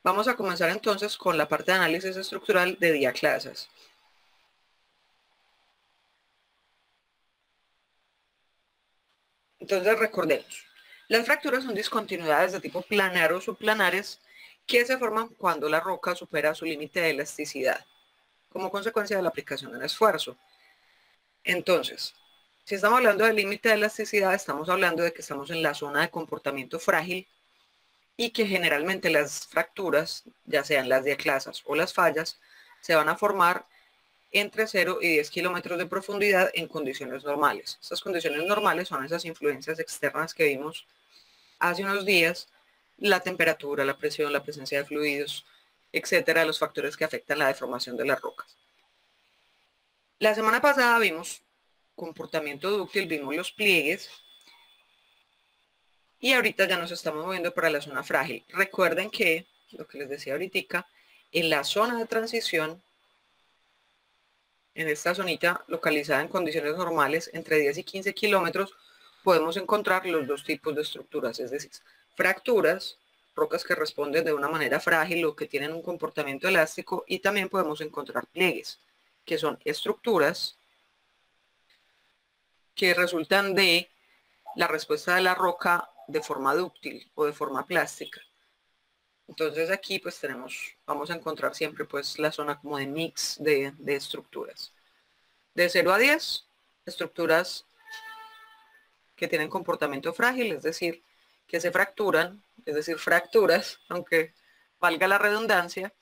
Vamos a comenzar entonces con la parte de análisis estructural de diaclasas. Entonces recordemos, las fracturas son discontinuidades de tipo planar o subplanares que se forman cuando la roca supera su límite de elasticidad, como consecuencia de la aplicación del esfuerzo. Entonces, si estamos hablando del límite de elasticidad, estamos hablando de que estamos en la zona de comportamiento frágil y que generalmente las fracturas, ya sean las diaclasas o las fallas, se van a formar entre 0 y 10 kilómetros de profundidad en condiciones normales. Estas condiciones normales son esas influencias externas que vimos hace unos días, la temperatura, la presión, la presencia de fluidos, etcétera, los factores que afectan la deformación de las rocas. La semana pasada vimos comportamiento dúctil, vimos los pliegues y ahorita ya nos estamos moviendo para la zona frágil. Recuerden que, lo que les decía ahorita, en la zona de transición, en esta zonita localizada en condiciones normales, entre 10 y 15 kilómetros, podemos encontrar los dos tipos de estructuras, es decir, fracturas, rocas que responden de una manera frágil o que tienen un comportamiento elástico, y también podemos encontrar pliegues, que son estructuras que resultan de la respuesta de la roca de forma dúctil o de forma plástica. Entonces aquí pues vamos a encontrar siempre pues la zona como de mix de estructuras. De 0 a 10, estructuras que tienen comportamiento frágil, es decir, que se fracturan, es decir, fracturas, aunque valga la redundancia,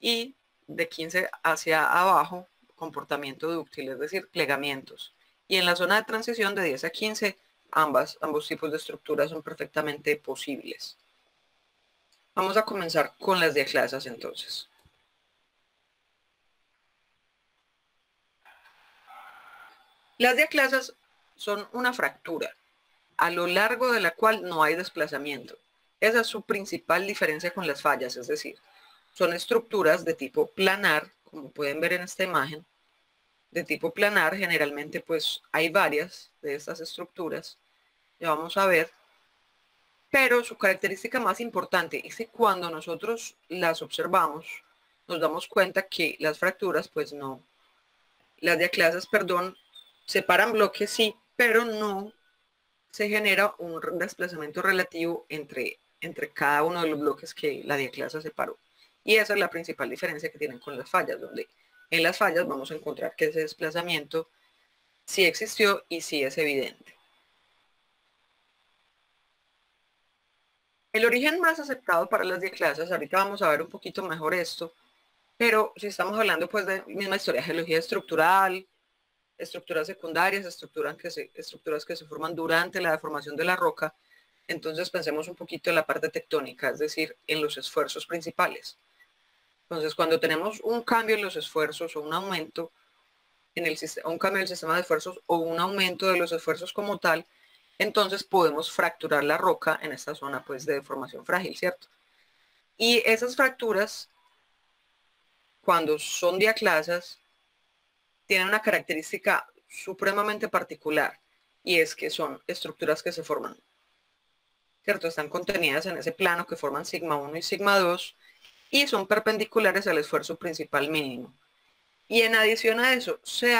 y de 15 hacia abajo, comportamiento dúctil, es decir, plegamientos. Y en la zona de transición de 10 a 15, ambos tipos de estructuras son perfectamente posibles. Vamos a comenzar con las diaclasas entonces. Las diaclasas son una fractura a lo largo de la cual no hay desplazamiento. Esa es su principal diferencia con las fallas, es decir, son estructuras de tipo planar, como pueden ver en esta imagen, de tipo planar. Generalmente pues hay varias de estas estructuras, ya vamos a ver, pero su característica más importante es que cuando nosotros las observamos, nos damos cuenta que las fracturas pues no, las diaclasas, perdón, separan bloques sí, pero no se genera un desplazamiento relativo entre cada uno de los bloques que la diaclasa separó. Y esa es la principal diferencia que tienen con las fallas, donde en las fallas vamos a encontrar que ese desplazamiento sí existió y sí es evidente. El origen más aceptado para las diaclasas, ahorita vamos a ver un poquito mejor esto, pero si estamos hablando pues de misma historia, geología estructural, estructuras secundarias, estructuras que se forman durante la deformación de la roca, entonces pensemos un poquito en la parte tectónica, es decir, en los esfuerzos principales. Entonces, cuando tenemos un cambio en los esfuerzos o un aumento en el sistema, un cambio en el sistema de esfuerzos o un aumento de los esfuerzos como tal, entonces podemos fracturar la roca en esta zona pues de deformación frágil, ¿cierto? Y esas fracturas, cuando son diaclasas, tienen una característica supremamente particular, y es que son estructuras que se forman, ¿cierto? Están contenidas en ese plano que forman sigma 1 y sigma 2 y son perpendiculares al esfuerzo principal mínimo. Y en adición a eso, se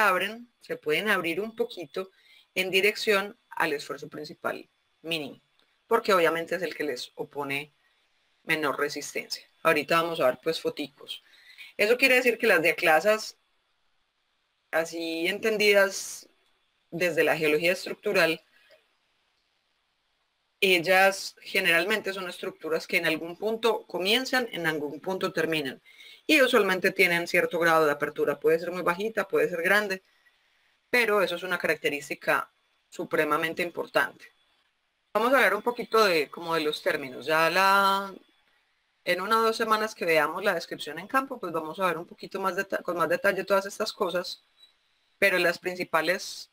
pueden abrir un poquito en dirección al esfuerzo principal mínimo, porque obviamente es el que les opone menor resistencia. Ahorita vamos a ver pues foticos. Eso quiere decir que las diaclasas, así entendidas desde la geología estructural, ellas generalmente son estructuras que en algún punto comienzan, en algún punto terminan. Y usualmente tienen cierto grado de apertura. Puede ser muy bajita, puede ser grande, pero eso es una característica supremamente importante. Vamos a ver un poquito como de los términos. En 1 o 2 semanas que veamos la descripción en campo, pues vamos a ver un poquito más con más detalle todas estas cosas. Pero las principales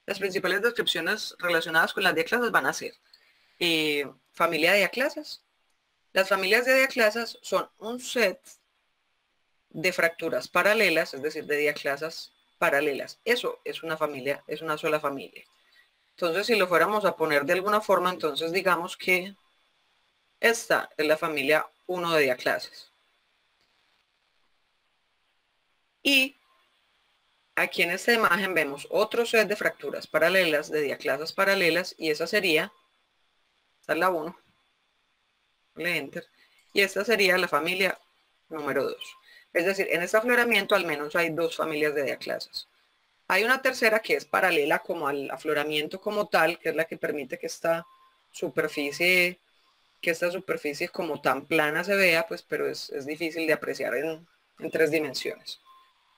descripciones relacionadas con las diaclasas van a ser familia de diaclasas. Las familias de diaclasas son un set de fracturas paralelas, es decir, de diaclasas paralelas. Eso es una familia, es una sola familia. Entonces, si lo fuéramos a poner de alguna forma, entonces digamos que Esta es la familia 1 de diaclasas. Y aquí en esta imagen vemos otro set de fracturas paralelas, de diaclasas paralelas, y esa sería, esta es la 1, le enter, y esta sería la familia número 2. Es decir, en este afloramiento al menos hay dos familias de diaclasas. Hay una tercera que es paralela como al afloramiento como tal, que es la que permite que esta superficie como tan plana se vea, pues, pero es difícil de apreciar en 3 dimensiones,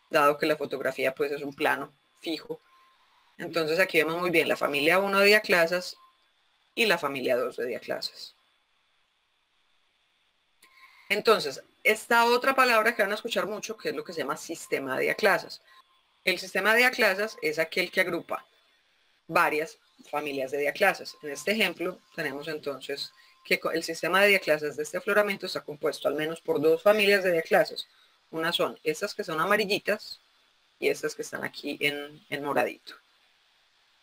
dado que la fotografía pues es un plano fijo. Entonces aquí vemos muy bien la familia 1 de diaclasas y la familia 2 de diaclasas. Entonces, esta otra palabra que van a escuchar mucho, que es lo que se llama sistema de diaclasas. El sistema de diaclasas es aquel que agrupa varias familias de diaclasas. En este ejemplo tenemos entonces que el sistema de diaclasas de este afloramiento está compuesto al menos por dos familias de diaclasas. Unas son estas que son amarillitas y estas que están aquí en moradito.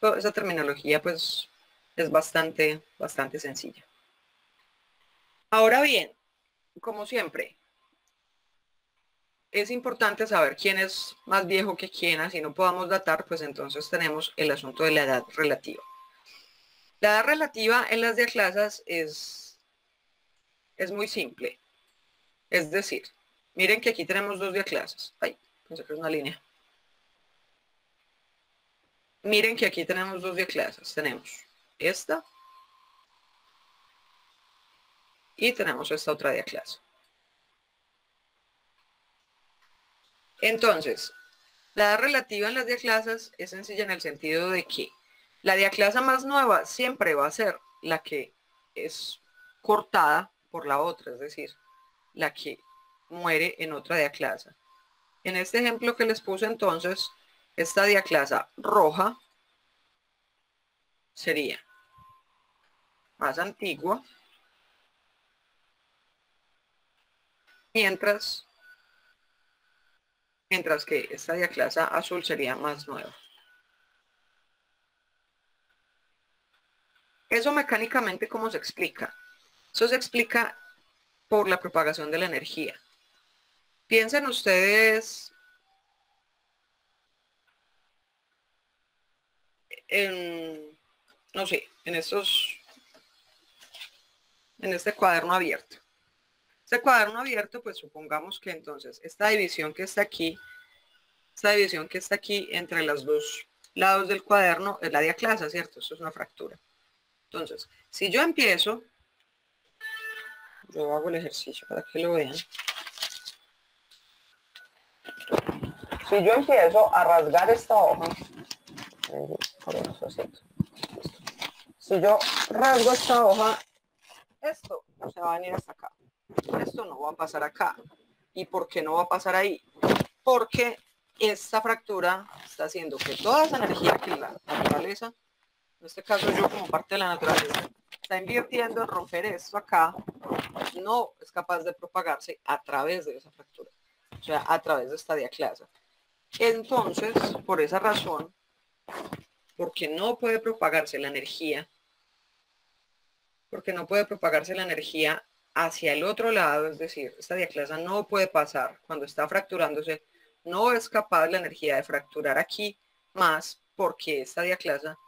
Pero esa terminología pues es bastante sencilla. Ahora bien, como siempre, es importante saber quién es más viejo que quién, así no podamos datar, pues entonces tenemos el asunto de la edad relativa. La edad relativa en las diaclasas es muy simple. Es decir, miren que aquí tenemos dos diaclasas. Ay, pensé que es una línea. Miren que aquí tenemos dos diaclasas. Tenemos esta y tenemos esta otra diaclasa. Entonces, la edad relativa en las diaclasas es sencilla en el sentido de que la diaclasa más nueva siempre va a ser la que es cortada por la otra, es decir, la que muere en otra diaclasa. En este ejemplo que les puse entonces, esta diaclasa roja sería más antigua, mientras que esta diaclasa azul sería más nueva. Eso mecánicamente, ¿cómo se explica? Eso se explica por la propagación de la energía. Piensen ustedes en, no sé, en este cuaderno abierto. Este cuaderno abierto, pues supongamos que entonces esta división que está aquí entre los dos lados del cuaderno es la diaclasa, ¿cierto? Esto es una fractura. Entonces, si yo empiezo, yo hago el ejercicio para que lo vean. Si yo empiezo a rasgar esta hoja, si yo rasgo esta hoja, esto se va a venir hasta acá. Esto no va a pasar acá. ¿Y por qué no va a pasar ahí? Porque esta fractura está haciendo que toda esa energía que la naturaleza, en este caso yo como parte de la naturaleza, está invirtiendo en romper esto acá, no es capaz de propagarse a través de esa fractura, o sea, a través de esta diaclasa. Entonces, por esa razón, porque no puede propagarse la energía, hacia el otro lado, es decir, esta diaclasa no puede pasar cuando está fracturándose, no es capaz la energía de fracturar aquí más porque esta diaclasa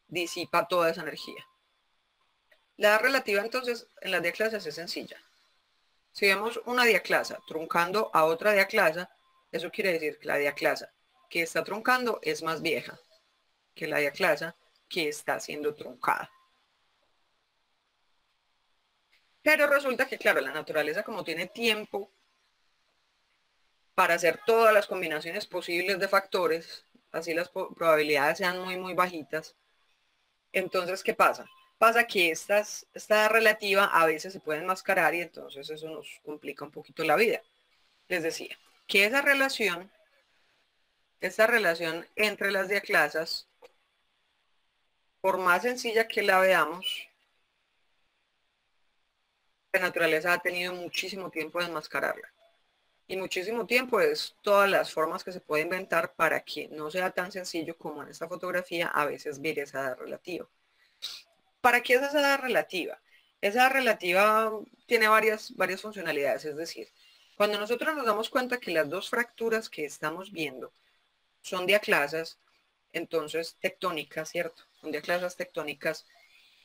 disipa toda esa energía. La edad relativa entonces en las diaclasas es sencilla. Si vemos una diaclasa truncando a otra diaclasa, eso quiere decir que la diaclasa que está truncando es más vieja que la diaclasa que está siendo truncada. Pero resulta que, claro, la naturaleza como tiene tiempo para hacer todas las combinaciones posibles de factores, así las probabilidades sean muy bajitas, entonces, ¿qué pasa? Pasa que esta relativa a veces se puede enmascarar y entonces eso nos complica un poquito la vida. Les decía que esta relación entre las diaclasas, por más sencilla que la veamos, la naturaleza ha tenido muchísimo tiempo de enmascararla. Y muchísimo tiempo es todas las formas que se puede inventar para que no sea tan sencillo como en esta fotografía a veces ver esa edad relativa. ¿Para qué es esa edad relativa? Esa relativa tiene varias funcionalidades, es decir, cuando nosotros nos damos cuenta que las dos fracturas que estamos viendo son diaclasas, entonces tectónicas, ¿cierto? Son diaclasas tectónicas,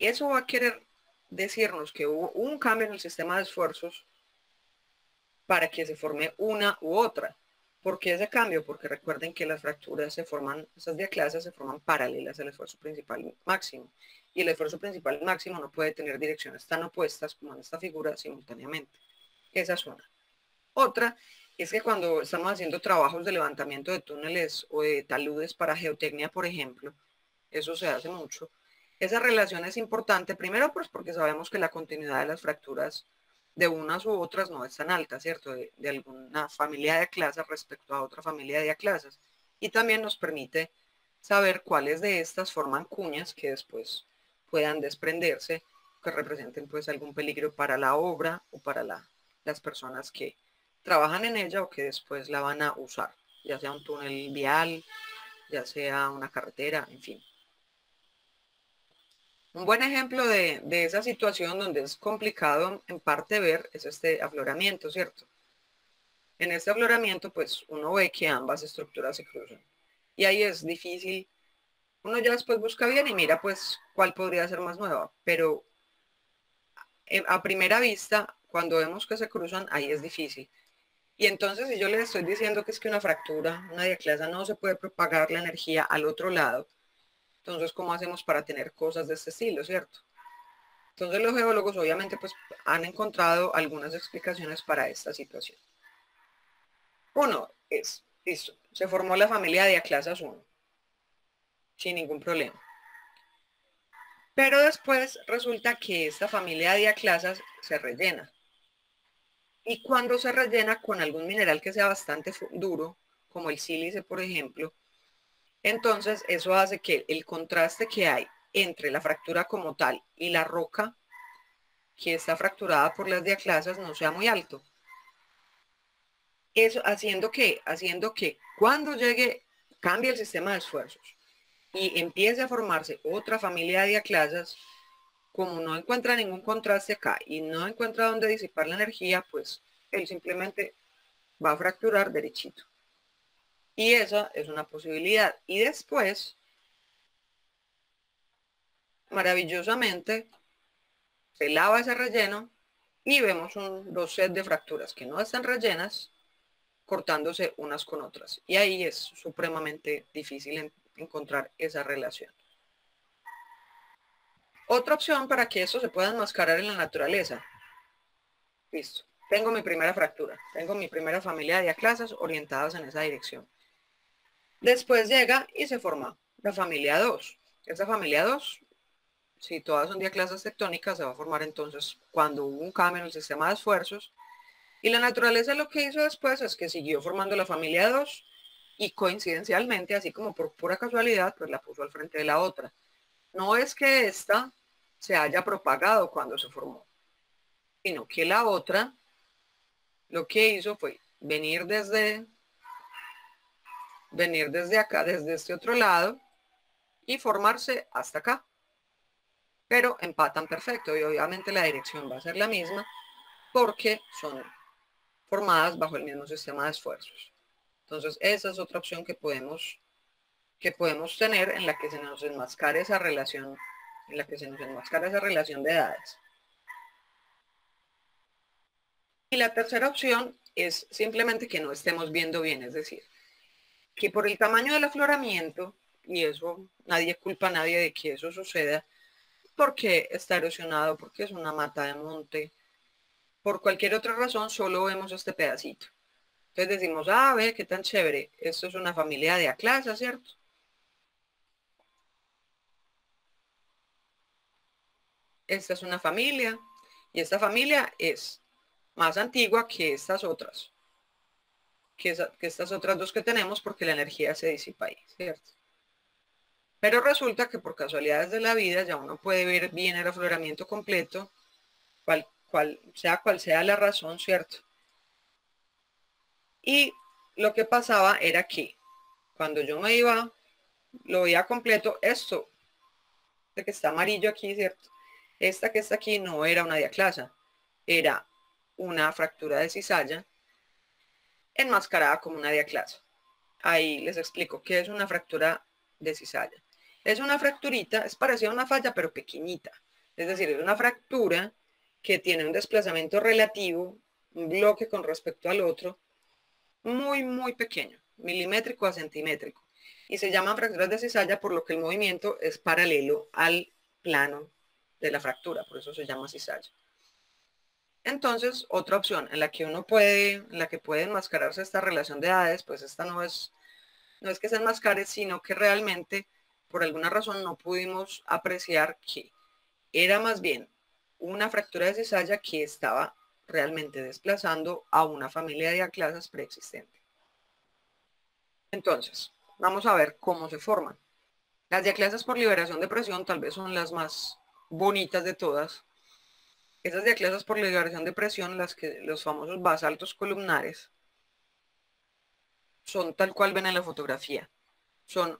eso va a querer decirnos que hubo un cambio en el sistema de esfuerzos para que se forme una u otra. ¿Por qué ese cambio? Porque recuerden que las fracturas se forman, esas diaclasas se forman paralelas al esfuerzo principal máximo. Y el esfuerzo principal máximo no puede tener direcciones tan opuestas como en esta figura simultáneamente. Esa es una. Otra es que cuando estamos haciendo trabajos de levantamiento de túneles o de taludes para geotecnia, por ejemplo, eso se hace mucho. Esa relación es importante, primero pues porque sabemos que la continuidad de las fracturas de unas u otras no es tan alta, ¿cierto? De alguna familia de clases respecto a otra familia de clases. Y también nos permite saber cuáles de estas forman cuñas que después puedan desprenderse, que representen pues algún peligro para la obra o para las personas que trabajan en ella o que después la van a usar, ya sea un túnel vial, ya sea una carretera, en fin. Un buen ejemplo de esa situación donde es complicado en parte ver es este afloramiento, ¿cierto? En este afloramiento, pues uno ve que ambas estructuras se cruzan. Y ahí es difícil, uno ya después busca bien y mira pues cuál podría ser más nueva, pero a primera vista, cuando vemos que se cruzan, ahí es difícil. Y entonces si yo les estoy diciendo que es que una fractura, una diaclasa, no se puede propagar la energía al otro lado, entonces ¿cómo hacemos para tener cosas de este estilo, cierto? Entonces los geólogos obviamente pues han encontrado algunas explicaciones para esta situación. Uno es, listo, se formó la familia de diaclasas 1, sin ningún problema. Pero después resulta que esta familia de diaclasas se rellena. Y cuando se rellena con algún mineral que sea bastante duro, como el sílice por ejemplo, entonces eso hace que el contraste que hay entre la fractura como tal y la roca que está fracturada por las diaclasas no sea muy alto. Eso haciendo que cuando llegue, cambie el sistema de esfuerzos y empiece a formarse otra familia de diaclasas, como no encuentra ningún contraste acá y no encuentra dónde disipar la energía, pues él simplemente va a fracturar derechito. Y esa es una posibilidad. Y después, maravillosamente, se lava ese relleno y vemos dos sets de fracturas que no están rellenas, cortándose unas con otras. Y ahí es supremamente difícil encontrar esa relación. Otra opción para que esto se pueda enmascarar en la naturaleza. Listo. Tengo mi primera fractura. Tengo mi primera familia de diaclasas orientadas en esa dirección. Después llega y se forma la familia 2. Esa familia 2, si todas son diaclasas tectónicas, se va a formar entonces cuando hubo un cambio en el sistema de esfuerzos. Y la naturaleza lo que hizo después es que siguió formando la familia 2 y coincidencialmente, así como por pura casualidad, pues la puso al frente de la otra. No es que esta se haya propagado cuando se formó, sino que la otra lo que hizo fue venir desde acá, desde este otro lado, y formarse hasta acá. Pero empatan perfecto y obviamente la dirección va a ser la misma porque son formadas bajo el mismo sistema de esfuerzos. Entonces esa es otra opción que podemos tener en la que se nos enmascara esa relación, de edades. Y la tercera opción es simplemente que no estemos viendo bien, es decir, que por el tamaño del afloramiento, y eso nadie culpa a nadie de que eso suceda, porque está erosionado, porque es una mata de monte, por cualquier otra razón, solo vemos este pedacito. Entonces decimos, ah, ve, qué tan chévere, esto es una familia de aclasa, ¿cierto? Esta es una familia, y esta familia es más antigua que estas otras, que estas otras dos que tenemos, porque la energía se disipa ahí, ¿cierto? Pero resulta que por casualidades de la vida ya uno puede ver bien el afloramiento completo, cual sea la razón, ¿cierto? Y lo que pasaba era que cuando yo me iba, lo veía completo, esto, de que está amarillo aquí, ¿cierto? Esta que está aquí no era una diaclasa, era una fractura de cizalla enmascarada como una diaclasa. Ahí les explico qué es una fractura de cizalla. Es una fracturita, es parecida a una falla, pero pequeñita. Es decir, es una fractura que tiene un desplazamiento relativo, un bloque con respecto al otro, muy, muy pequeño, milimétrico a centimétrico. Y se llaman fracturas de cizalla por lo que el movimiento es paralelo al plano de la fractura, por eso se llama cizalla. Entonces, otra opción en la que uno puede, en la que puede enmascararse esta relación de edades, pues esta no es que se enmascare, sino que realmente por alguna razón no pudimos apreciar que era más bien una fractura de cizalla que estaba realmente desplazando a una familia de diaclasas preexistente. Entonces, vamos a ver cómo se forman. Las diaclasas por liberación de presión tal vez son las más bonitas de todas. Esas diaclasas por liberación de presión, los famosos basaltos columnares, son tal cual ven en la fotografía. Son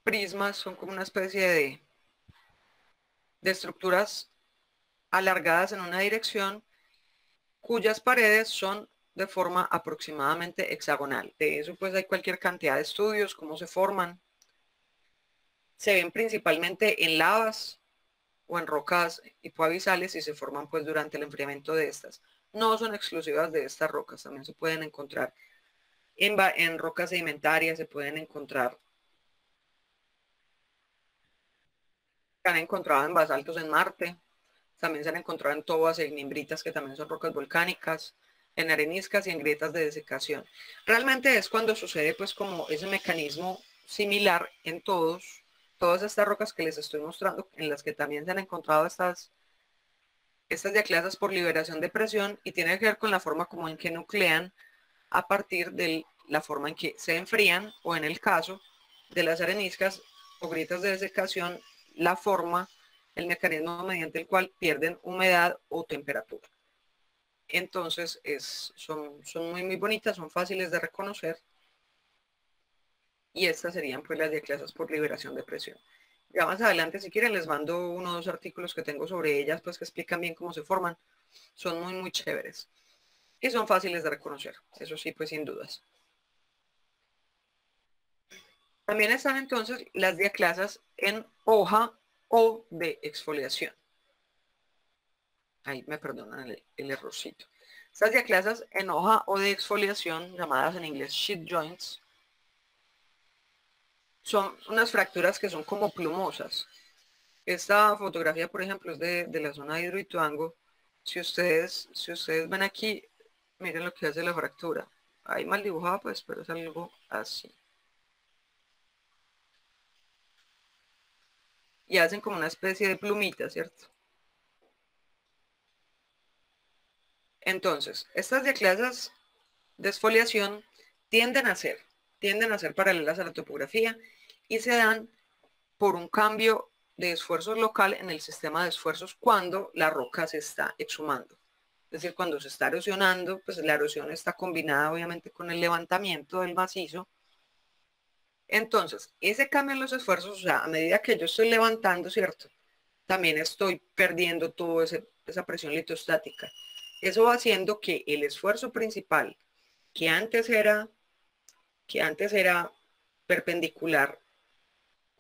prismas, son como una especie de estructuras alargadas en una dirección cuyas paredes son de forma aproximadamente hexagonal. De eso pues hay cualquier cantidad de estudios, cómo se forman. Se ven principalmente en lavas o en rocas hipoabisales y se forman pues durante el enfriamiento de estas. No son exclusivas de estas rocas, también se pueden encontrar en rocas sedimentarias, se pueden encontrar, se han encontrado en basaltos en Marte, también se han encontrado en tobas e ignimbritas, que también son rocas volcánicas, en areniscas y en grietas de desecación. Realmente es cuando sucede pues como ese mecanismo similar en todas estas rocas que les estoy mostrando, en las que también se han encontrado estas diaclasas por liberación de presión, y tiene que ver con la forma como en que nuclean a partir de la forma en que se enfrían, o en el caso de las areniscas o grietas de desecación, la forma, el mecanismo mediante el cual pierden humedad o temperatura. Entonces son muy, muy bonitas, son fáciles de reconocer, y estas serían pues las diaclasas por liberación de presión. Ya más adelante, si quieren, les mando uno o dos artículos que tengo sobre ellas, pues que explican bien cómo se forman. Son muy, muy chéveres. Y son fáciles de reconocer, eso sí, pues sin dudas. También están entonces las diaclasas en hoja o de exfoliación. Ahí me perdonan el errorcito. Estas diaclasas en hoja o de exfoliación, llamadas en inglés sheet joints, son unas fracturas que son como plumosas. Esta fotografía, por ejemplo, es de la zona de Hidroituango. Si ustedes ven aquí, miren lo que hace la fractura. Ahí mal dibujada, pues, pero es algo así. Y hacen como una especie de plumita, ¿cierto? Entonces, estas diaclasas de exfoliación tienden a ser paralelas a la topografía y se dan por un cambio de esfuerzos local en el sistema de esfuerzos cuando la roca se está exhumando. Es decir, cuando se está erosionando, pues la erosión está combinada obviamente con el levantamiento del macizo. Entonces, ese cambio en los esfuerzos, o sea, a medida que yo estoy levantando, ¿cierto? También estoy perdiendo toda esa presión litostática. Eso va haciendo que el esfuerzo principal, que antes era perpendicular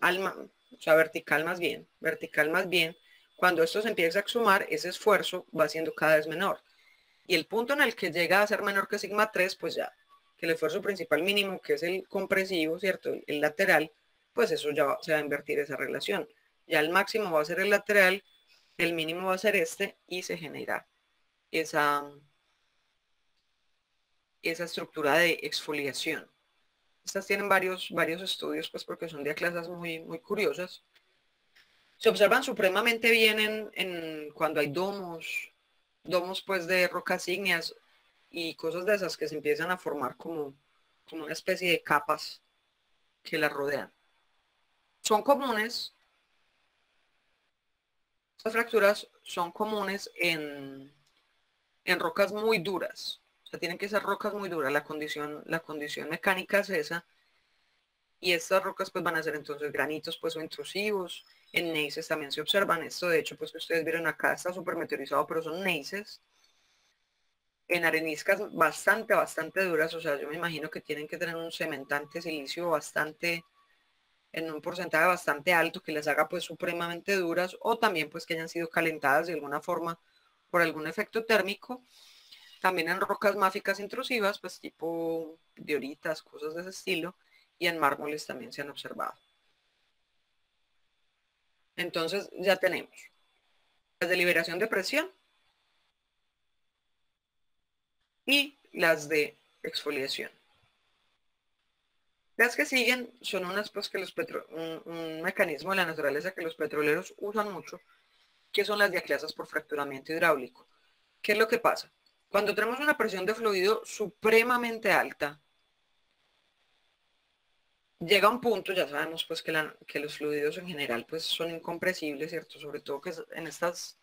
o sea, vertical más bien, cuando esto se empieza a exhumar, ese esfuerzo va siendo cada vez menor. Y el punto en el que llega a ser menor que sigma 3, pues ya, que el esfuerzo principal mínimo, que es el compresivo, ¿cierto? El lateral, pues eso ya se va a invertir esa relación. Ya el máximo va a ser el lateral, el mínimo va a ser este, y se genera esa estructura de exfoliación. Estas tienen varios estudios, pues porque son diaclasas muy, muy curiosas. Se observan supremamente bien cuando hay domos pues de rocas ígneas y cosas de esas que se empiezan a formar como una especie de capas que las rodean. Son comunes, estas fracturas son comunes en rocas muy duras. O sea, tienen que ser rocas muy duras. La condición mecánica es esa. y estas rocas pues van a ser entonces granitos pues o intrusivos. En gneisses también se observan. Esto de hecho pues que ustedes vieron acá está súper meteorizado, pero son gneisses. En areniscas bastante duras, o sea, yo me imagino que tienen que tener un cementante silicio bastante, en un porcentaje bastante alto que les haga pues supremamente duras, o también pues que hayan sido calentadas de alguna forma por algún efecto térmico. También en rocas máficas intrusivas, pues tipo dioritas, cosas de ese estilo, y en mármoles también se han observado. Entonces ya tenemos las de liberación de presión y las de exfoliación. Las que siguen son unas pues que un mecanismo de la naturaleza que los petroleros usan mucho, que son las diaclasas por fracturamiento hidráulico. ¿Qué es lo que pasa? Cuando tenemos una presión de fluido supremamente alta, llega un punto, ya sabemos pues que los fluidos en general pues son incompresibles, ¿cierto? Sobre todo que en estas,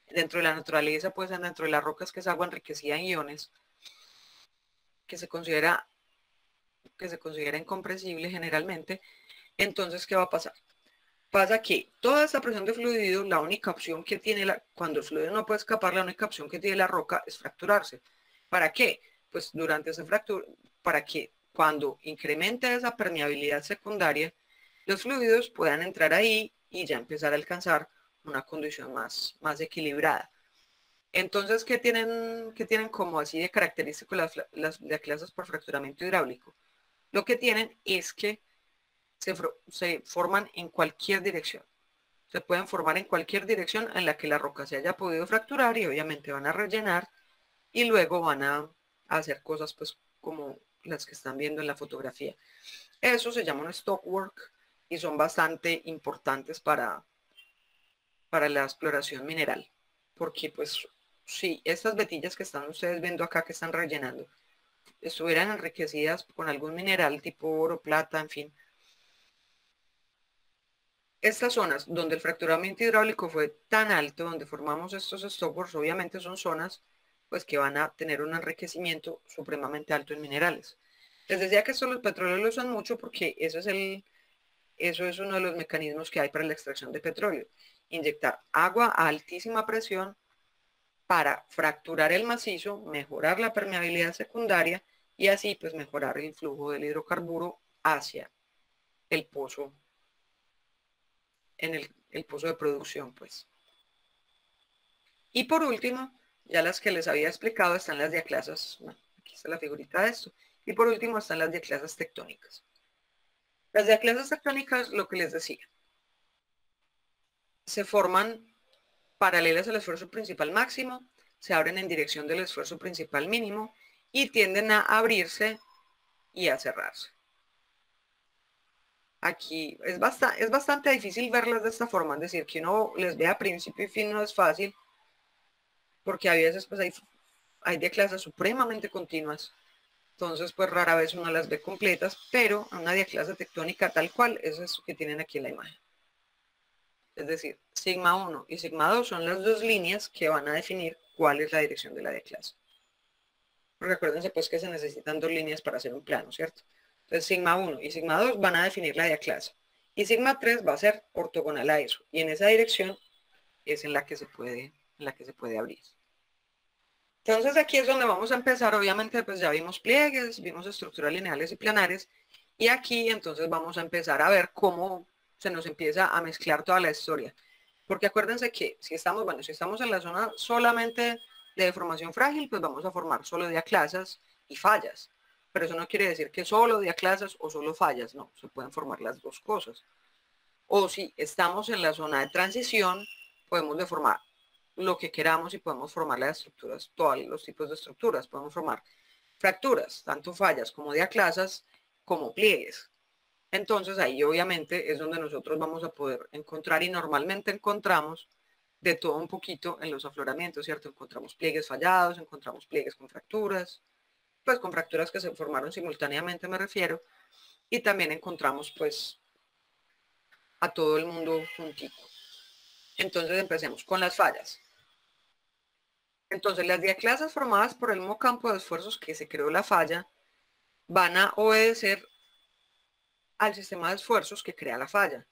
dentro de la naturaleza, pues dentro de las rocas, que es agua enriquecida en iones, que se considera, incompresible generalmente. Entonces, ¿qué va a pasar? Pasa que toda esta presión de fluido, la única opción que tiene, cuando el fluido no puede escapar, la única opción que tiene la roca es fracturarse. ¿Para qué? Pues durante esa fractura, para que cuando incremente esa permeabilidad secundaria, los fluidos puedan entrar ahí y ya empezar a alcanzar una condición más equilibrada. Entonces, ¿qué tienen como así de característico las clases por fracturamiento hidráulico? Lo que tienen es que se forman en cualquier dirección. Se pueden formar en cualquier dirección en la que la roca se haya podido fracturar, y obviamente van a rellenar y luego van a hacer cosas pues como las que están viendo en la fotografía. Eso se llama un stockwork y son bastante importantes para la exploración mineral, porque pues si estas vetillas que están ustedes viendo acá, que están rellenando, estuvieran enriquecidas con algún mineral tipo oro, plata, en fin, estas zonas donde el fracturamiento hidráulico fue tan alto, donde formamos estos stockworks, obviamente son zonas pues que van a tener un enriquecimiento supremamente alto en minerales. Les decía que esto los petroleros lo usan mucho porque eso es uno de los mecanismos que hay para la extracción de petróleo. Inyectar agua a altísima presión para fracturar el macizo, mejorar la permeabilidad secundaria y así pues mejorar el flujo del hidrocarburo hacia el pozo, en el pozo de producción pues. Y por último, ya las que les había explicado están las diaclasas, bueno, aquí está la figurita de esto, y por último están las diaclasas tectónicas. Las diaclasas tectónicas, lo que les decía, se forman paralelas al esfuerzo principal máximo, se abren en dirección del esfuerzo principal mínimo y tienden a abrirse y a cerrarse. Aquí es bastante difícil verlas de esta forma, es decir, que uno les vea principio y fin no es fácil, porque a veces pues hay diaclasas supremamente continuas, entonces pues rara vez uno las ve completas, pero una diaclase tectónica tal cual es eso que tienen aquí en la imagen. Es decir, sigma 1 y sigma 2 son las dos líneas que van a definir cuál es la dirección de la diaclase. Porque acuérdense pues que se necesitan dos líneas para hacer un plano, ¿cierto? Entonces sigma 1 y sigma 2 van a definir la diaclase. Y sigma 3 va a ser ortogonal a eso. Y en esa dirección es en la que se puede abrir. Entonces aquí es donde vamos a empezar. Obviamente pues ya vimos pliegues, vimos estructuras lineales y planares. Y aquí entonces vamos a empezar a ver cómo se nos empieza a mezclar toda la historia. Porque acuérdense que si estamos en la zona solamente de deformación frágil, pues vamos a formar solo diaclasas y fallas. Pero eso no quiere decir que solo diaclasas o solo fallas, no, se pueden formar las dos cosas. O si estamos en la zona de transición, podemos deformar lo que queramos y podemos formar las estructuras, todos los tipos de estructuras. Podemos formar fracturas, tanto fallas como diaclasas, como pliegues. Entonces ahí obviamente es donde nosotros vamos a poder encontrar, y normalmente encontramos de todo un poquito en los afloramientos, ¿cierto? Encontramos pliegues fallados, encontramos pliegues con fracturas, pues con fracturas que se formaron simultáneamente me refiero, y también encontramos pues a todo el mundo juntico. Entonces empecemos con las fallas. Entonces las diaclasas formadas por el mismo campo de esfuerzos que se creó la falla van a obedecer al sistema de esfuerzos que crea la falla.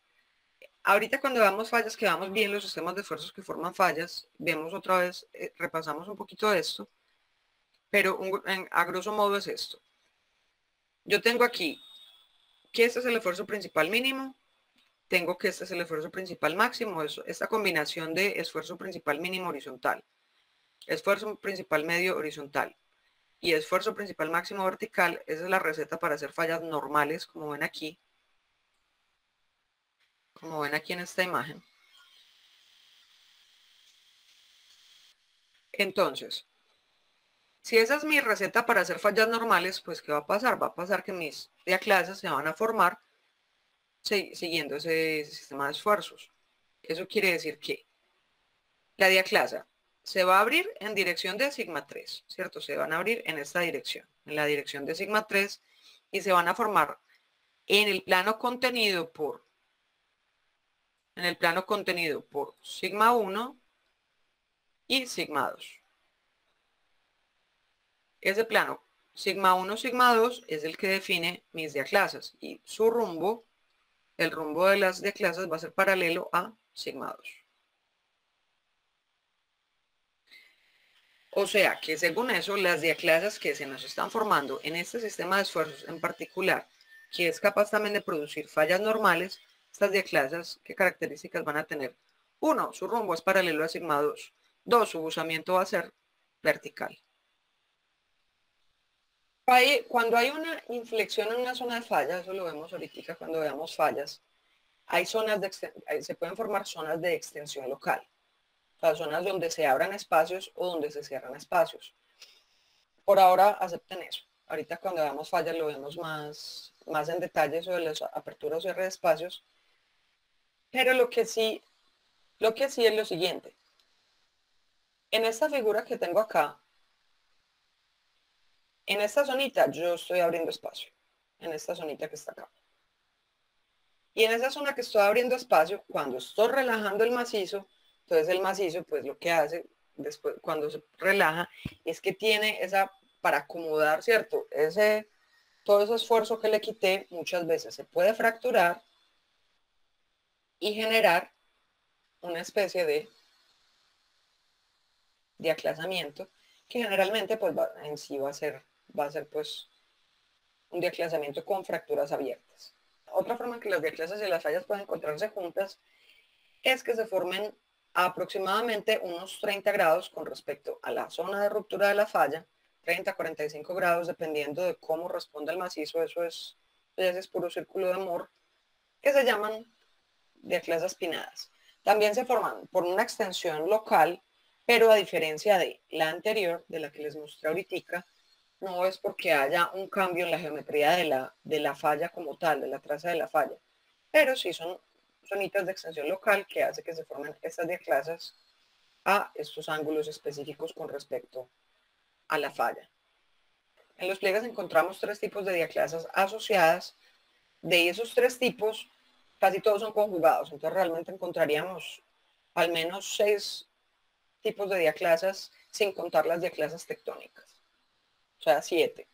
Ahorita cuando veamos fallas, que veamos bien los sistemas de esfuerzos que forman fallas, vemos otra vez, repasamos un poquito de esto, pero a grosso modo es esto. Yo tengo aquí que este es el esfuerzo principal mínimo, tengo que este es el esfuerzo principal máximo, esta combinación de esfuerzo principal mínimo horizontal, esfuerzo principal medio horizontal y esfuerzo principal máximo vertical, esa es la receta para hacer fallas normales, como ven aquí en esta imagen. Entonces, si esa es mi receta para hacer fallas normales, pues ¿qué va a pasar? Va a pasar que mis diaclasas se van a formar siguiendo ese sistema de esfuerzos. Eso quiere decir que la diaclasa se va a abrir en dirección de sigma 3, ¿cierto? Se van a abrir en esta dirección, en la dirección de sigma 3, y se van a formar en el plano contenido por sigma 1 y sigma 2. Ese plano sigma 1, sigma 2 es el que define mis diaclasas y su rumbo, el rumbo de las diaclasas va a ser paralelo a sigma 2. O sea que según eso, las diaclasas que se nos están formando en este sistema de esfuerzos en particular, que es capaz también de producir fallas normales, estas diaclasas, ¿qué características van a tener? 1, su rumbo es paralelo a sigma 2. 2, su buzamiento va a ser vertical. Cuando hay una inflexión en una zona de falla, eso lo vemos ahorita cuando veamos fallas, hay se pueden formar zonas de extensión local, o sea, zonas donde se abran espacios o donde se cierran espacios. Por ahora acepten eso. Ahorita cuando veamos fallas lo vemos más en detalle sobre las aperturas o cierre de espacios. Pero lo que sí es lo siguiente. En esta figura que tengo acá, en esta zonita yo estoy abriendo espacio. En esta zonita que está acá. Y en esa zona que estoy abriendo espacio, cuando estoy relajando el macizo, entonces el macizo pues lo que hace después cuando se relaja es que tiene esa, para acomodar, ¿cierto? Todo ese esfuerzo que le quité muchas veces se puede fracturar y generar una especie de aclasamiento que generalmente pues en sí va a ser pues un diaclasamiento con fracturas abiertas. Otra forma en que las diaclasas y las fallas pueden encontrarse juntas es que se formen aproximadamente unos 30 grados con respecto a la zona de ruptura de la falla, 30 a 45 grados dependiendo de cómo responda el macizo, eso es puro círculo de amor, que se llaman diaclasas pinadas. También se forman por una extensión local, pero a diferencia de la anterior, de la que les mostré ahorita, no es porque haya un cambio en la geometría de la falla como tal, de la traza de la falla, pero sí son zonitas de extensión local que hace que se formen estas diaclasas a estos ángulos específicos con respecto a la falla. En los pliegues encontramos 3 tipos de diaclasas asociadas. De esos 3 tipos, casi todos son conjugados, entonces realmente encontraríamos al menos 6 tipos de diaclasas sin contar las diaclasas tectónicas, o sea, 7.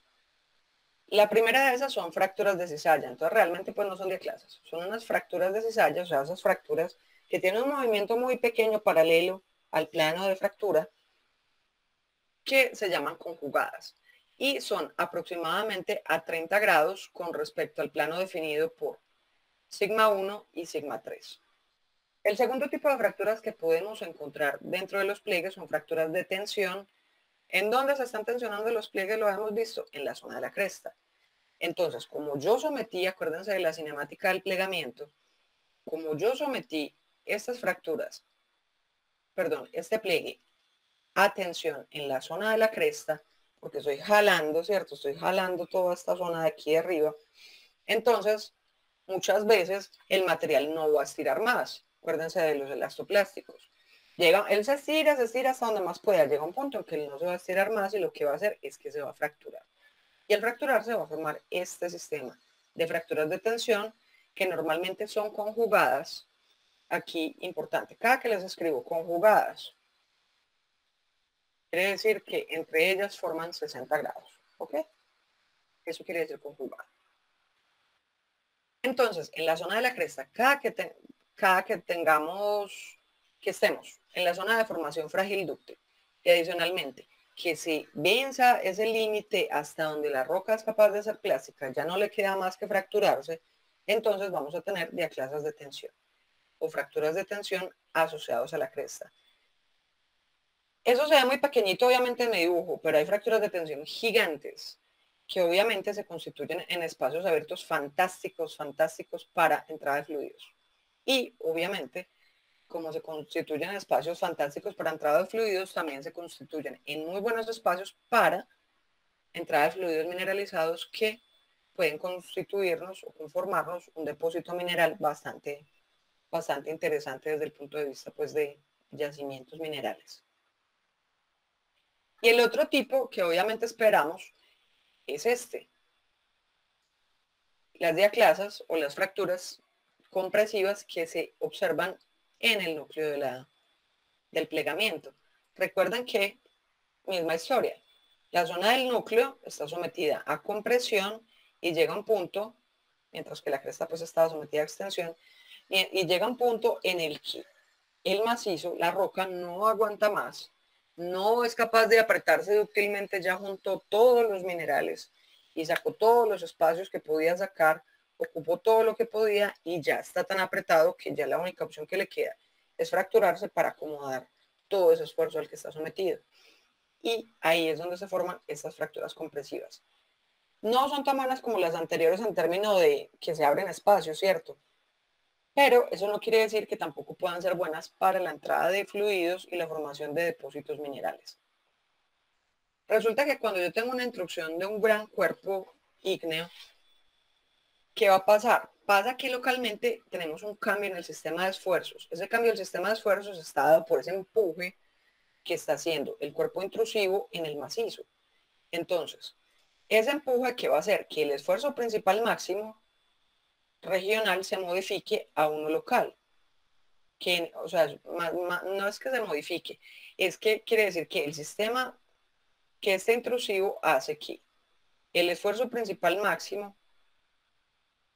La primera de esas son fracturas de cizalla, entonces realmente pues no son diaclasas, son unas fracturas de cizalla, o sea, esas fracturas que tienen un movimiento muy pequeño paralelo al plano de fractura, que se llaman conjugadas y son aproximadamente a 30 grados con respecto al plano definido por sigma 1 y sigma 3. El segundo tipo de fracturas que podemos encontrar dentro de los pliegues son fracturas de tensión. ¿En dónde se están tensionando los pliegues? Lo hemos visto en la zona de la cresta. Entonces, como yo sometí, acuérdense de la cinemática del plegamiento, como yo sometí estas fracturas, perdón, este pliegue a tensión en la zona de la cresta, porque estoy jalando, ¿cierto? Estoy jalando toda esta zona de aquí de arriba. Entonces, muchas veces el material no va a estirar más. Acuérdense de los elastoplásticos. Él se estira hasta donde más pueda. Llega un punto en que él no se va a estirar más y lo que va a hacer es que se va a fracturar. Y al fracturarse va a formar este sistema de fracturas de tensión que normalmente son conjugadas. Aquí, importante, cada que les escribo conjugadas, quiere decir que entre ellas forman 60 grados. ¿Ok? Eso quiere decir conjugada. Entonces, en la zona de la cresta, cada que estemos en la zona de formación frágil dúctil, y adicionalmente, que se venza ese límite hasta donde la roca es capaz de ser plástica, ya no le queda más que fracturarse, entonces vamos a tener diaclasas de tensión o fracturas de tensión asociados a la cresta. Eso se ve muy pequeñito obviamente en mi dibujo, pero hay fracturas de tensión gigantes que obviamente se constituyen en espacios abiertos fantásticos, fantásticos para entrada de fluidos. Y obviamente, como se constituyen en espacios fantásticos para entrada de fluidos, también se constituyen en muy buenos espacios para entrada de fluidos mineralizados que pueden constituirnos o conformarnos un depósito mineral bastante interesante desde el punto de vista pues, de yacimientos minerales. Y el otro tipo que obviamente esperamos es este. Las diaclasas o las fracturas compresivas que se observan en el núcleo del plegamiento. Recuerden que, misma historia, la zona del núcleo está sometida a compresión y llega a un punto, mientras que la cresta pues estaba sometida a extensión, y llega a un punto en el que el macizo, la roca, no aguanta más, no es capaz de apretarse dúctilmente, ya juntó todos los minerales y sacó todos los espacios que podía sacar, ocupó todo lo que podía y ya está tan apretado que ya la única opción que le queda es fracturarse para acomodar todo ese esfuerzo al que está sometido. Y ahí es donde se forman estas fracturas compresivas. No son tan buenas como las anteriores en términos de que se abren espacios, ¿cierto? Pero eso no quiere decir que tampoco puedan ser buenas para la entrada de fluidos y la formación de depósitos minerales. Resulta que cuando yo tengo una intrusión de un gran cuerpo ígneo, ¿qué va a pasar? Pasa que localmente tenemos un cambio en el sistema de esfuerzos. Ese cambio del sistema de esfuerzos está dado por ese empuje que está haciendo el cuerpo intrusivo en el macizo. Entonces, ese empuje que va a hacer que el esfuerzo principal máximo regional se modifique a uno local. Que, o sea, no es que se modifique, es que quiere decir que el sistema que este intrusivo hace que el esfuerzo principal máximo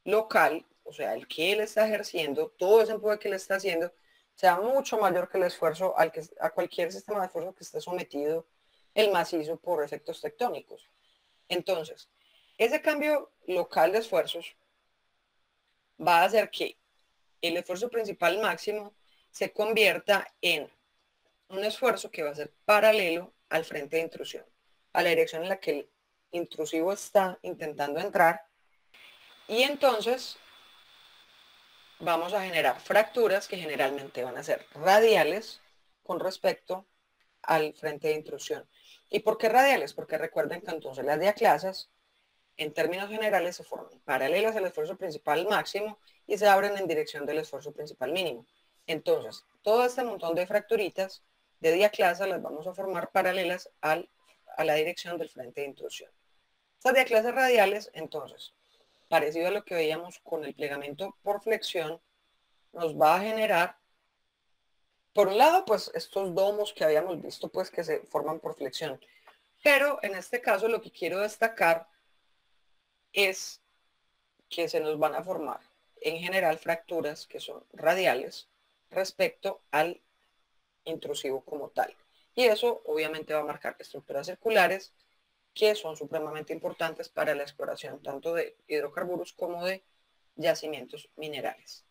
local, o sea, el que él está ejerciendo, todo ese empuje que él está haciendo, sea mucho mayor que el esfuerzo a cualquier sistema de esfuerzo que esté sometido el macizo por efectos tectónicos. Entonces, ese cambio local de esfuerzos va a hacer que el esfuerzo principal máximo se convierta en un esfuerzo que va a ser paralelo al frente de intrusión, a la dirección en la que el intrusivo está intentando entrar. Y entonces vamos a generar fracturas que generalmente van a ser radiales con respecto al frente de intrusión. ¿Y por qué radiales? Porque recuerden que entonces las diaclasas, en términos generales, se forman paralelas al esfuerzo principal máximo y se abren en dirección del esfuerzo principal mínimo. Entonces, todo este montón de fracturitas de diaclasa las vamos a formar paralelas a la dirección del frente de intrusión. Estas diaclasas radiales, entonces, parecido a lo que veíamos con el plegamento por flexión, nos va a generar, por un lado, pues estos domos que habíamos visto, pues que se forman por flexión. Pero en este caso lo que quiero destacar es que se nos van a formar en general fracturas que son radiales respecto al intrusivo como tal. Y eso obviamente va a marcar estructuras circulares que son supremamente importantes para la exploración tanto de hidrocarburos como de yacimientos minerales.